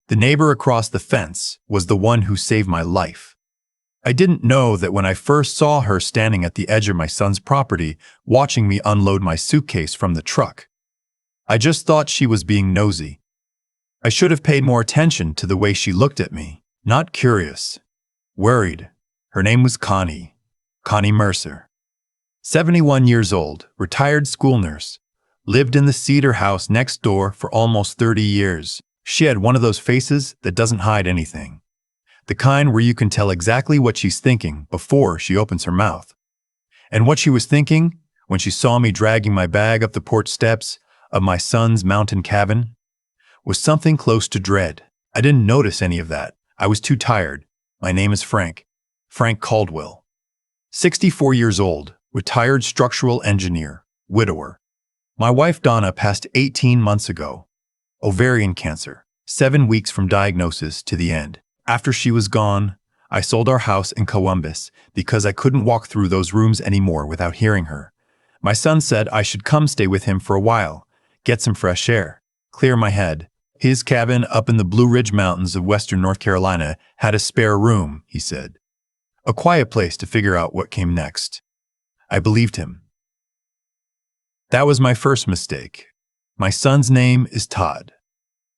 The neighbor across the fence was the one who saved my life. I didn't know that when I first saw her standing at the edge of my son's property, watching me unload my suitcase from the truck. I just thought she was being nosy. I should have paid more attention to the way she looked at me, not curious, worried. Her name was Connie Mercer. 71 years old, retired school nurse, lived in the cedar house next door for almost 30 years. She had one of those faces that doesn't hide anything. The kind where you can tell exactly what she's thinking before she opens her mouth. And what she was thinking when she saw me dragging my bag up the porch steps of my son's mountain cabin was something close to dread. I didn't notice any of that. I was too tired. My name is Frank Caldwell. 64 years old, retired structural engineer, widower. My wife Donna passed 18 months ago. Ovarian cancer, 7 weeks from diagnosis to the end. After she was gone, I sold our house in Columbus because I couldn't walk through those rooms anymore without hearing her. My son said I should come stay with him for a while, get some fresh air, clear my head. His cabin up in the Blue Ridge Mountains of western North Carolina had a spare room, he said. A quiet place to figure out what came next. I believed him. That was my first mistake. My son's name is Todd.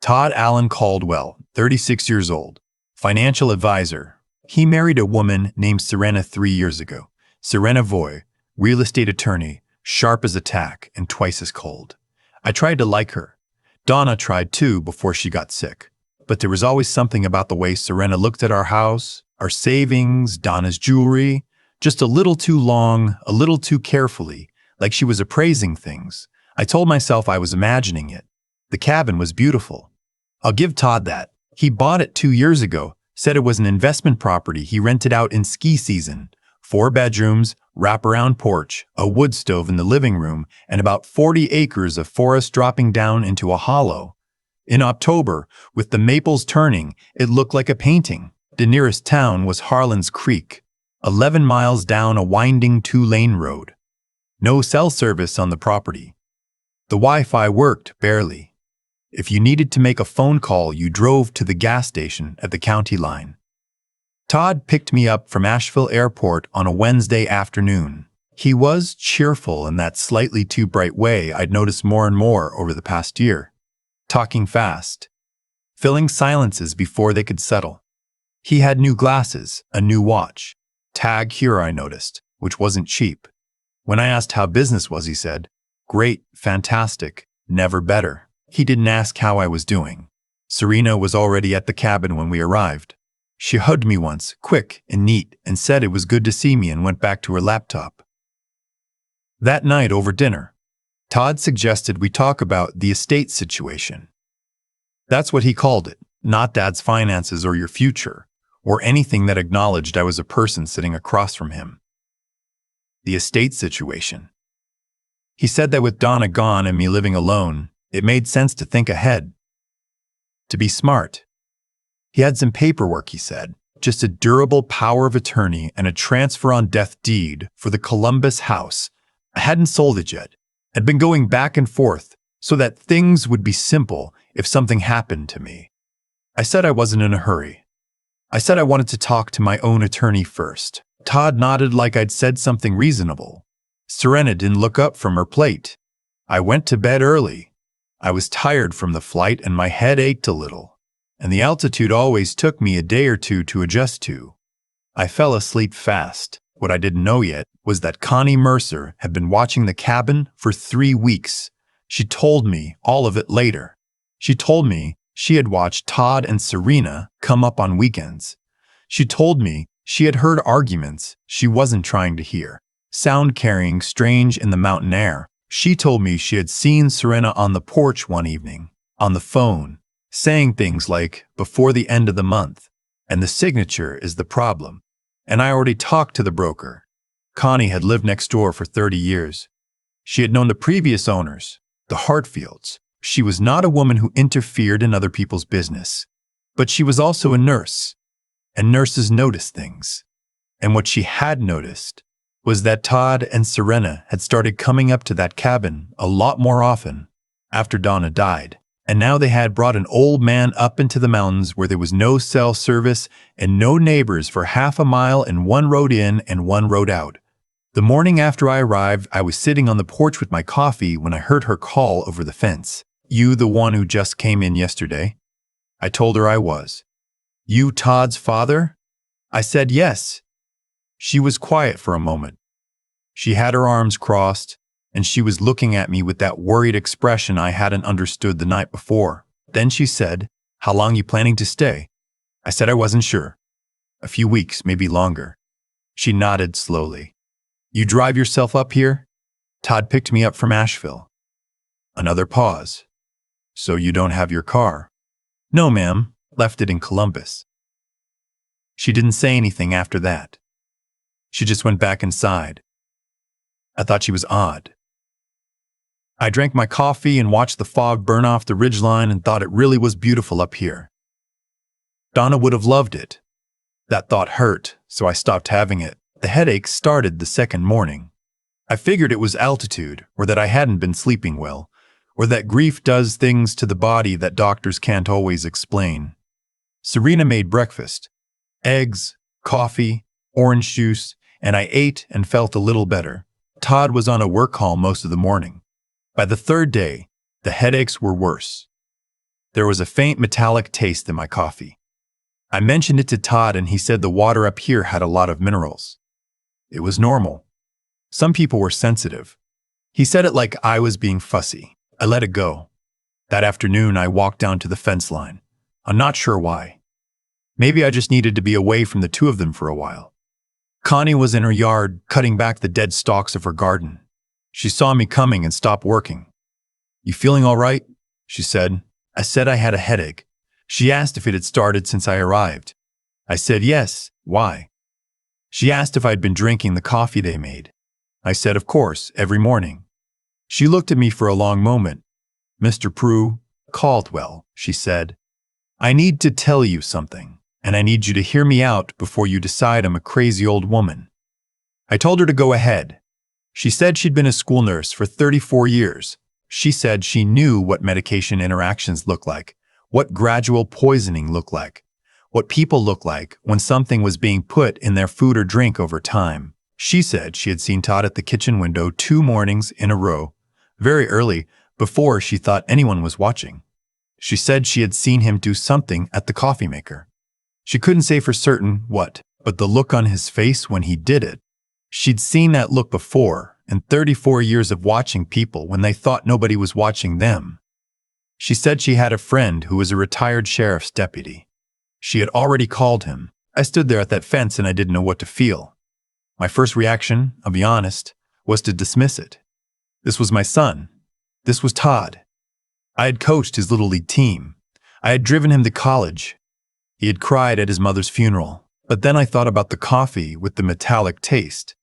Todd Allen Caldwell, 36 years old, financial advisor. He married a woman named Serena 3 years ago. Serena Voy, real estate attorney, sharp as a tack and twice as cold. I tried to like her. Donna tried too before she got sick. But there was always something about the way Serena looked at our house, our savings, Donna's jewelry, just a little too long, a little too carefully, like she was appraising things. I told myself I was imagining it. The cabin was beautiful. I'll give Todd that. He bought it 2 years ago, said it was an investment property he rented out in ski season. 4 bedrooms, wraparound porch, a wood stove in the living room, and about 40 acres of forest dropping down into a hollow. In October, with the maples turning, it looked like a painting. The nearest town was Harlan's Creek, 11 miles down a winding 2-lane road. No cell service on the property. The Wi-Fi worked barely. If you needed to make a phone call, you drove to the gas station at the county line. Todd picked me up from Asheville Airport on a Wednesday afternoon. He was cheerful in that slightly too bright way I'd noticed more and more over the past year. Talking fast, filling silences before they could settle. He had new glasses, a new watch. Tag Heuer I noticed, which wasn't cheap. When I asked how business was, he said, "Great, fantastic, never better." He didn't ask how I was doing. Serena was already at the cabin when we arrived. She hugged me once, quick and neat, and said it was good to see me and went back to her laptop. That night over dinner, Todd suggested we talk about the estate situation. That's what he called it, not Dad's finances or your future, or anything that acknowledged I was a person sitting across from him. The estate situation. He said that with Donna gone and me living alone, it made sense to think ahead. To be smart. He had some paperwork, he said, just a durable power of attorney and a transfer on death deed for the Columbus house. I hadn't sold it yet. I'd been going back and forth so that things would be simple if something happened to me. I said I wasn't in a hurry. I said I wanted to talk to my own attorney first. Todd nodded like I'd said something reasonable. Serena didn't look up from her plate. I went to bed early. I was tired from the flight and my head ached a little. And the altitude always took me a day or two to adjust to. I fell asleep fast. What I didn't know yet was that Connie Mercer had been watching the cabin for 3 weeks. She told me all of it later. She told me she had watched Todd and Serena come up on weekends. She told me she had heard arguments she wasn't trying to hear, sound carrying strange in the mountain air. She told me she had seen Serena on the porch one evening, on the phone, saying things like, "before the end of the month," and the signature is the problem. And I already talked to the broker. Connie had lived next door for 30 years. She had known the previous owners, the Hartfields. She was not a woman who interfered in other people's business. But she was also a nurse, and nurses notice things. And what she had noticed was that Todd and Serena had started coming up to that cabin a lot more often after Donna died. And now they had brought an old man up into the mountains where there was no cell service and no neighbors for half a mile and one road in and one road out. The morning after I arrived, I was sitting on the porch with my coffee when I heard her call over the fence. "You the one who just came in yesterday?" I told her I was. "You Todd's father?" I said yes. She was quiet for a moment. She had her arms crossed, and she was looking at me with that worried expression I hadn't understood the night before. Then she said, "How long you planning to stay?" I said I wasn't sure. "A few weeks, maybe longer." She nodded slowly. "You drive yourself up here?" "Todd picked me up from Asheville." Another pause. "So you don't have your car?" "No, ma'am. Left it in Columbus." She didn't say anything after that. She just went back inside. I thought she was odd. I drank my coffee and watched the fog burn off the ridgeline and thought it really was beautiful up here. Donna would have loved it. That thought hurt, so I stopped having it. The headache started the second morning. I figured it was altitude, or that I hadn't been sleeping well, or that grief does things to the body that doctors can't always explain. Serena made breakfast. Eggs, coffee, orange juice, and I ate and felt a little better. Todd was on a work call most of the morning. By the third day, the headaches were worse. There was a faint metallic taste in my coffee. I mentioned it to Todd and he said the water up here had a lot of minerals. It was normal. Some people were sensitive. He said it like I was being fussy. I let it go. That afternoon, I walked down to the fence line. I'm not sure why. Maybe I just needed to be away from the two of them for a while. Connie was in her yard, cutting back the dead stalks of her garden. She saw me coming and stopped working. "You feeling all right?" she said. I said I had a headache. She asked if it had started since I arrived. I said yes. Why? She asked if I'd been drinking the coffee they made. I said, of course, every morning. She looked at me for a long moment. "Mr. Prue Caldwell," she said, "I need to tell you something, and I need you to hear me out before you decide I'm a crazy old woman." I told her to go ahead. She said she'd been a school nurse for 34 years. She said she knew what medication interactions look like, what gradual poisoning looked like, what people look like when something was being put in their food or drink over time. She said she had seen Todd at the kitchen window 2 mornings in a row, very early, before she thought anyone was watching. She said she had seen him do something at the coffee maker. She couldn't say for certain what, but the look on his face when he did it. She'd seen that look before in 34 years of watching people when they thought nobody was watching them. She said she had a friend who was a retired sheriff's deputy. She had already called him. I stood there at that fence and I didn't know what to feel. My first reaction, I'll be honest, was to dismiss it. This was my son. This was Todd. I had coached his Little League team. I had driven him to college. He had cried at his mother's funeral. But then I thought about the coffee with the metallic taste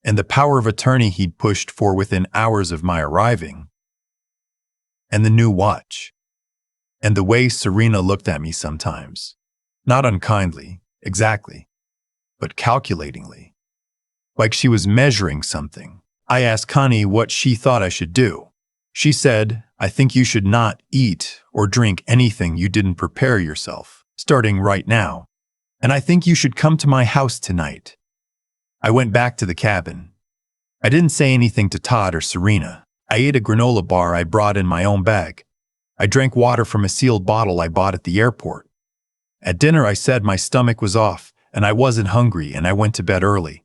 and the power of attorney he'd pushed for within hours of my arriving, and the new watch, and the way Serena looked at me sometimes. Not unkindly, exactly, but calculatingly. Like she was measuring something. I asked Connie what she thought I should do. She said, "I think you should not eat or drink anything you didn't prepare yourself, starting right now. And I think you should come to my house tonight." I went back to the cabin. I didn't say anything to Todd or Serena. I ate a granola bar I brought in my own bag. I drank water from a sealed bottle I bought at the airport. At dinner, I said my stomach was off and I wasn't hungry and I went to bed early.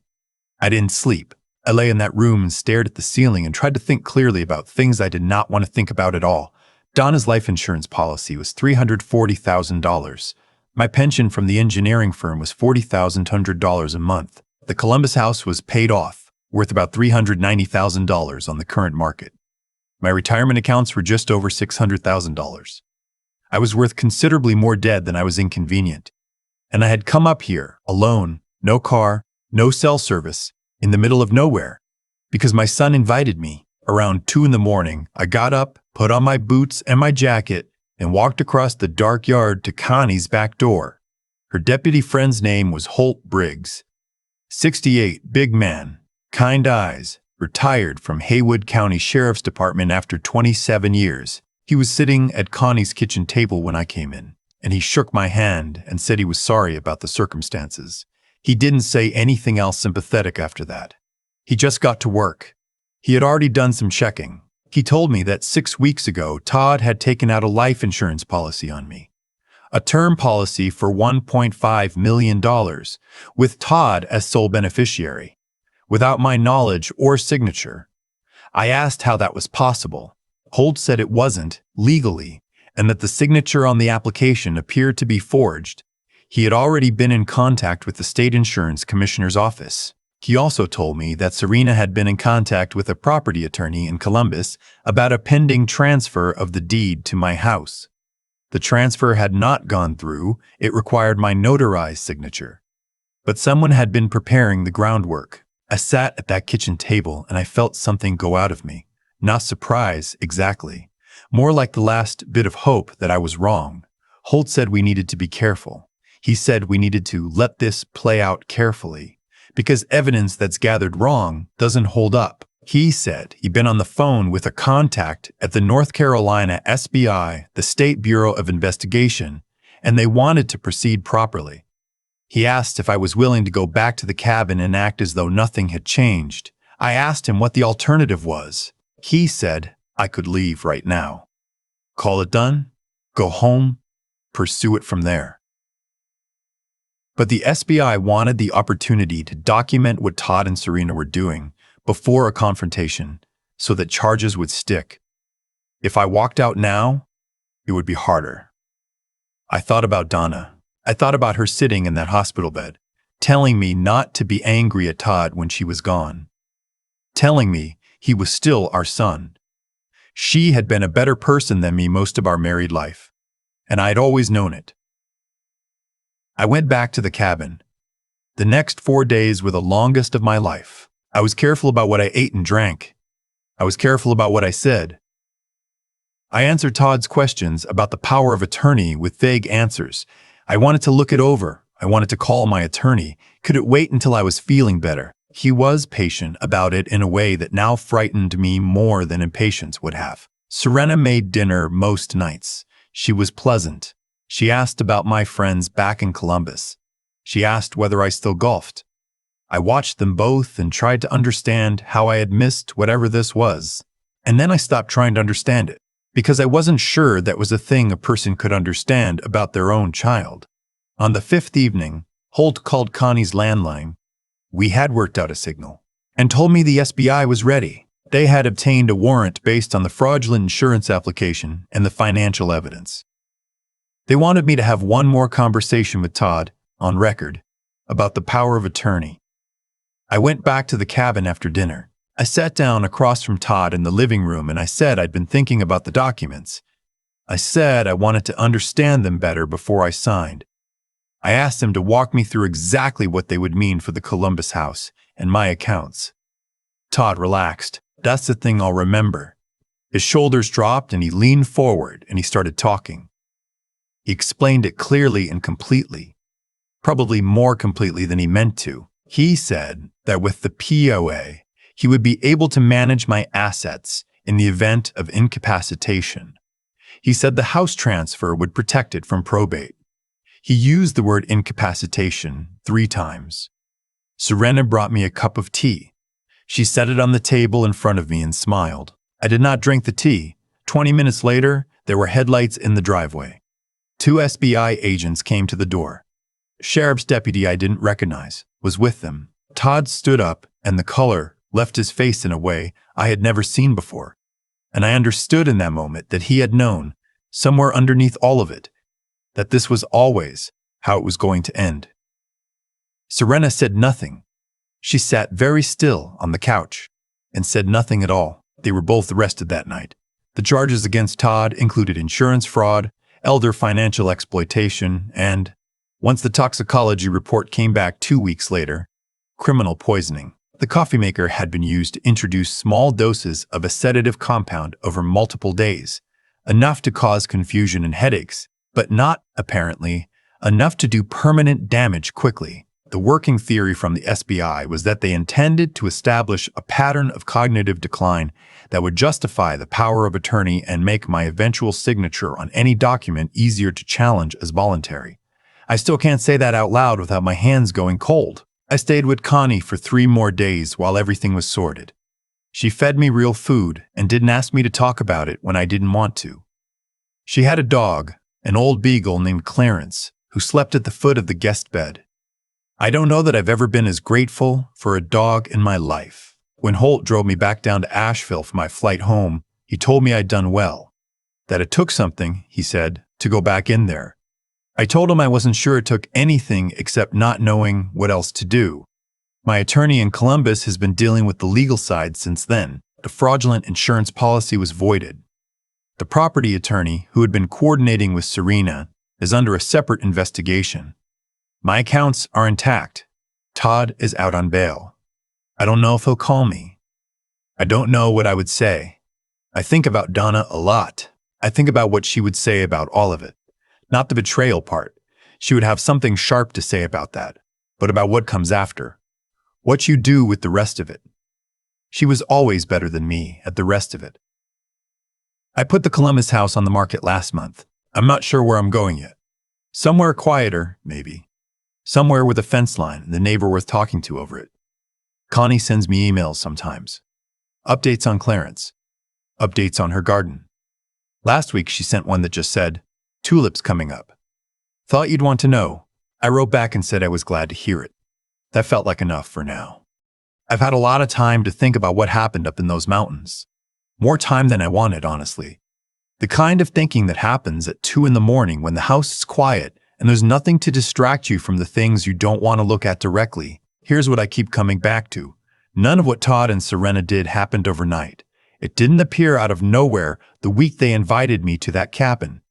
I didn't sleep. I lay in that room and stared at the ceiling and tried to think clearly about things I did not want to think about at all. Donna's life insurance policy was $340,000. My pension from the engineering firm was $40,200 a month. The Columbus house was paid off, worth about $390,000 on the current market. My retirement accounts were just over $600,000. I was worth considerably more dead than I was inconvenient. And I had come up here, alone, no car, no cell service, in the middle of nowhere, because my son invited me. Around 2 in the morning, I got up, put on my boots and my jacket, and walked across the dark yard to Connie's back door. Her deputy friend's name was Holt Briggs. 68, big man, kind eyes, retired from Haywood County Sheriff's Department after 27 years. He was sitting at Connie's kitchen table when I came in, and he shook my hand and said he was sorry about the circumstances. He didn't say anything else sympathetic after that. He just got to work. He had already done some checking. He told me that 6 weeks ago, Todd had taken out a life insurance policy on me. A term policy for $1.5 million, with Todd as sole beneficiary, without my knowledge or signature. I asked how that was possible. Holt said it wasn't, legally, and that the signature on the application appeared to be forged. He had already been in contact with the state insurance commissioner's office. He also told me that Serena had been in contact with a property attorney in Columbus about a pending transfer of the deed to my house. The transfer had not gone through. It required my notarized signature. But someone had been preparing the groundwork. I sat at that kitchen table and I felt something go out of me. Not surprise, exactly. More like the last bit of hope that I was wrong. Holt said we needed to be careful. He said we needed to let this play out carefully, because evidence that's gathered wrong doesn't hold up. He said he'd been on the phone with a contact at the North Carolina SBI, the State Bureau of Investigation, and they wanted to proceed properly. He asked if I was willing to go back to the cabin and act as though nothing had changed. I asked him what the alternative was. He said I could leave right now. Call it done, go home, pursue it from there. But the SBI wanted the opportunity to document what Todd and Serena were doing before a confrontation so that charges would stick. If I walked out now, it would be harder. I thought about Donna. I thought about her sitting in that hospital bed, telling me not to be angry at Todd when she was gone, telling me he was still our son. She had been a better person than me most of our married life, and I had always known it. I went back to the cabin. The next 4 days were the longest of my life. I was careful about what I ate and drank. I was careful about what I said. I answered Todd's questions about the power of attorney with vague answers. I wanted to look it over. I wanted to call my attorney. Could it wait until I was feeling better? He was patient about it in a way that now frightened me more than impatience would have. Serena made dinner most nights. She was pleasant. She asked about my friends back in Columbus. She asked whether I still golfed. I watched them both and tried to understand how I had missed whatever this was. And then I stopped trying to understand it, because I wasn't sure that was a thing a person could understand about their own child. On the 5th evening, Holt called Connie's landline. We had worked out a signal, and told me the SBI was ready. They had obtained a warrant based on the fraudulent insurance application and the financial evidence. They wanted me to have one more conversation with Todd, on record, about the power of attorney. I went back to the cabin after dinner. I sat down across from Todd in the living room and I said I'd been thinking about the documents. I said I wanted to understand them better before I signed. I asked him to walk me through exactly what they would mean for the Columbus house and my accounts. Todd relaxed. That's the thing I'll remember. His shoulders dropped and he leaned forward and he started talking. He explained it clearly and completely, probably more completely than he meant to. He said that with the POA, he would be able to manage my assets in the event of incapacitation. He said the house transfer would protect it from probate. He used the word incapacitation 3 times. Serena brought me a cup of tea. She set it on the table in front of me and smiled. I did not drink the tea. 20 minutes later, there were headlights in the driveway. 2 SBI agents came to the door. Sheriff's deputy I didn't recognize was with them. Todd stood up, and the color left his face in a way I had never seen before. And I understood in that moment that he had known, somewhere underneath all of it, that this was always how it was going to end. Serena said nothing. She sat very still on the couch and said nothing at all. They were both arrested that night. The charges against Todd included insurance fraud, elder financial exploitation, and, once the toxicology report came back 2 weeks later, criminal poisoning. The coffee maker had been used to introduce small doses of a sedative compound over multiple days, enough to cause confusion and headaches, but not, apparently, enough to do permanent damage quickly. The working theory from the SBI was that they intended to establish a pattern of cognitive decline that would justify the power of attorney and make my eventual signature on any document easier to challenge as voluntary. I still can't say that out loud without my hands going cold. I stayed with Connie for 3 more days while everything was sorted. She fed me real food and didn't ask me to talk about it when I didn't want to. She had a dog, an old beagle named Clarence, who slept at the foot of the guest bed. I don't know that I've ever been as grateful for a dog in my life. When Holt drove me back down to Asheville for my flight home, he told me I'd done well. That it took something, he said, to go back in there. I told him I wasn't sure it took anything except not knowing what else to do. My attorney in Columbus has been dealing with the legal side since then. The fraudulent insurance policy was voided. The property attorney, who had been coordinating with Serena, is under a separate investigation. My accounts are intact. Todd is out on bail. I don't know if he'll call me. I don't know what I would say. I think about Donna a lot. I think about what she would say about all of it. Not the betrayal part. She would have something sharp to say about that, but about what comes after. What you do with the rest of it. She was always better than me at the rest of it. I put the Columbus house on the market last month. I'm not sure where I'm going yet. Somewhere quieter, maybe. Somewhere with a fence line and the neighbor worth talking to over it. Connie sends me emails sometimes. Updates on Clarence. Updates on her garden. Last week she sent one that just said, "Tulips coming up. Thought you'd want to know." I wrote back and said I was glad to hear it. That felt like enough for now. I've had a lot of time to think about what happened up in those mountains. More time than I wanted, honestly. The kind of thinking that happens at 2 in the morning when the house is quiet and there's nothing to distract you from the things you don't want to look at directly. Here's what I keep coming back to. None of what Todd and Serena did happened overnight. It didn't appear out of nowhere the week they invited me to that cabin.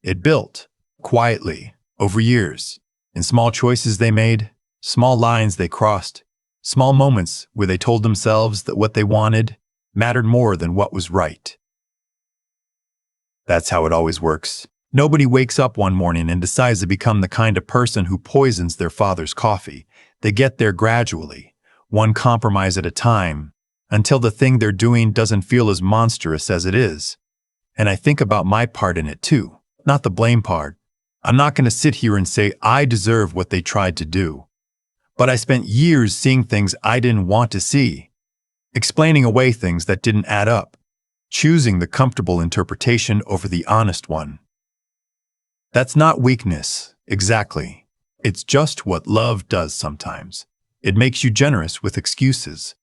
It built, quietly, over years, in small choices they made, small lines they crossed, small moments where they told themselves that what they wanted mattered more than what was right. That's how it always works. Nobody wakes up one morning and decides to become the kind of person who poisons their father's coffee. They get there gradually, one compromise at a time, until the thing they're doing doesn't feel as monstrous as it is. And I think about my part in it too, not the blame part. I'm not going to sit here and say I deserve what they tried to do. But I spent years seeing things I didn't want to see, explaining away things that didn't add up, choosing the comfortable interpretation over the honest one. That's not weakness, exactly. It's just what love does sometimes. It makes you generous with excuses.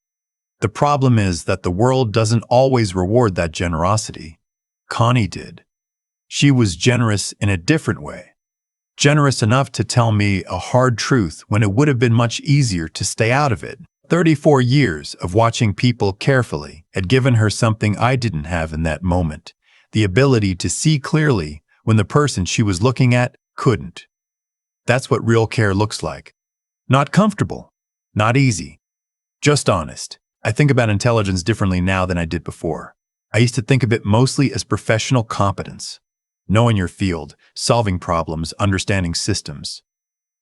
The problem is that the world doesn't always reward that generosity. Connie did. She was generous in a different way. Generous enough to tell me a hard truth when it would have been much easier to stay out of it. 34 years of watching people carefully had given her something I didn't have in that moment, the ability to see clearly when the person she was looking at couldn't. That's what real care looks like. Not comfortable, not easy, just honest. I think about intelligence differently now than I did before. I used to think of it mostly as professional competence, knowing your field, solving problems, understanding systems.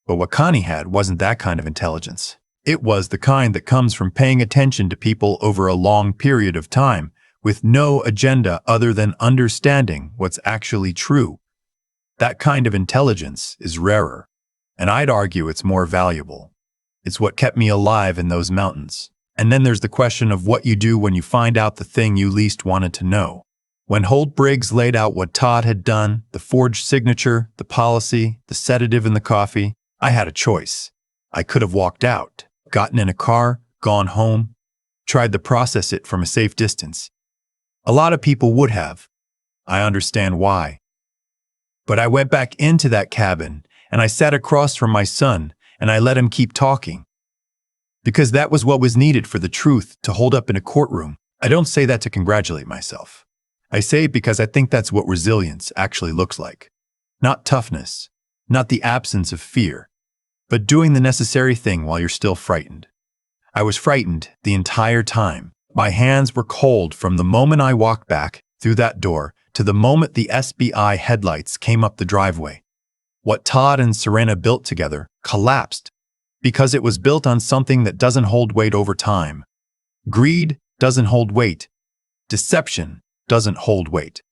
But what Connie had wasn't that kind of intelligence. It was the kind that comes from paying attention to people over a long period of time, with no agenda other than understanding what's actually true. That kind of intelligence is rarer, and I'd argue it's more valuable. It's what kept me alive in those mountains. And then there's the question of what you do when you find out the thing you least wanted to know. When Holt Briggs laid out what Todd had done, the forged signature, the policy, the sedative in the coffee, I had a choice. I could have walked out, gotten in a car, gone home, tried to process it from a safe distance. A lot of people would have. I understand why. But I went back into that cabin, and I sat across from my son, and I let him keep talking. Because that was what was needed for the truth to hold up in a courtroom. I don't say that to congratulate myself. I say it because I think that's what resilience actually looks like. Not toughness, not the absence of fear, but doing the necessary thing while you're still frightened. I was frightened the entire time. My hands were cold from the moment I walked back through that door to the moment the SBI headlights came up the driveway. What Todd and Serena built together collapsed because it was built on something that doesn't hold weight over time. Greed doesn't hold weight. Deception doesn't hold weight.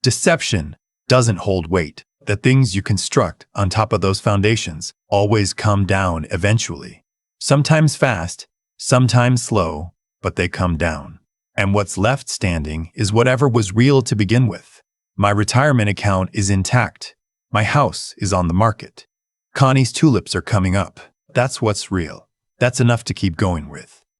Deception doesn't hold weight. The things you construct on top of those foundations always come down eventually. Sometimes fast, sometimes slow, but they come down. And what's left standing is whatever was real to begin with. My retirement account is intact. My house is on the market. Connie's tulips are coming up. That's what's real. That's enough to keep going with.